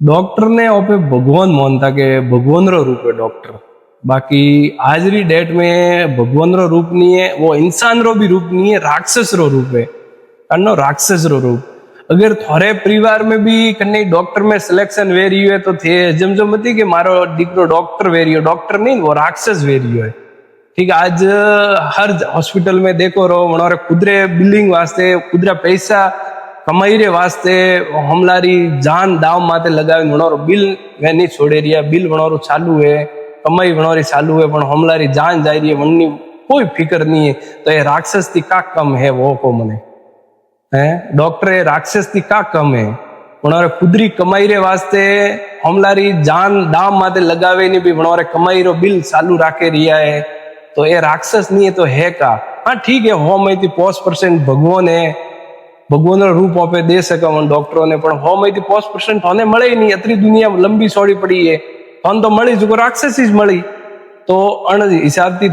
Doctor ने ओपे भगवान मानता के भगवान रो रूप है डॉक्टर। बाकी आज री डेट में भगवान रो रूप नहीं है, वो इंसान रो भी रूप नहीं है, राक्षस रो रूप है। अन्नो राक्षस रो रूप। अगर थोड़े परिवार में भी कन्ने डॉक्टर में सिलेक्शन वे रही है तो थे जमजो मती के मारो दीकरो डॉक्टर वे रही हो, डॉक्टर नहीं वो राक्षस वे रही है। ठीक है, आज हर हॉस्पिटल में देखो रो वनारे खुदरे बिलिंग वास्ते खुदरा पैसा कमाई रे वास्ते हमलारी जान दाव माते लगावी वनारो बिल वे नहीं छोड़े रिया, बिल वनारो चालू है, कमाई वनारी चालू है, पण हमलारी जान जाई रही है, वननी कोई फिकर नहीं है। तो ये राक्षस थी का कम है वो को मने है डॉक्टर ये राक्षस थी का कम है। वनारे खुदरी कमाई रे वास्ते हमलारी जान दाव माते लगावे नहीं भी वनारे कमाई रो बिल चालू राखे रिया है, तो ये राक्षस नहीं है तो है का। हाँ ठीक है, हो मैं 5% भगवान है, भगवान रूप आपे दे सके डॉक्टरों ने, पण हो मैं 5% होने मळे ही नहीं। अतरी दुनिया लंबी सोड़ी पड़ी है, तो मળી जो राक्षस ही मળી, तो अण हिसाब थी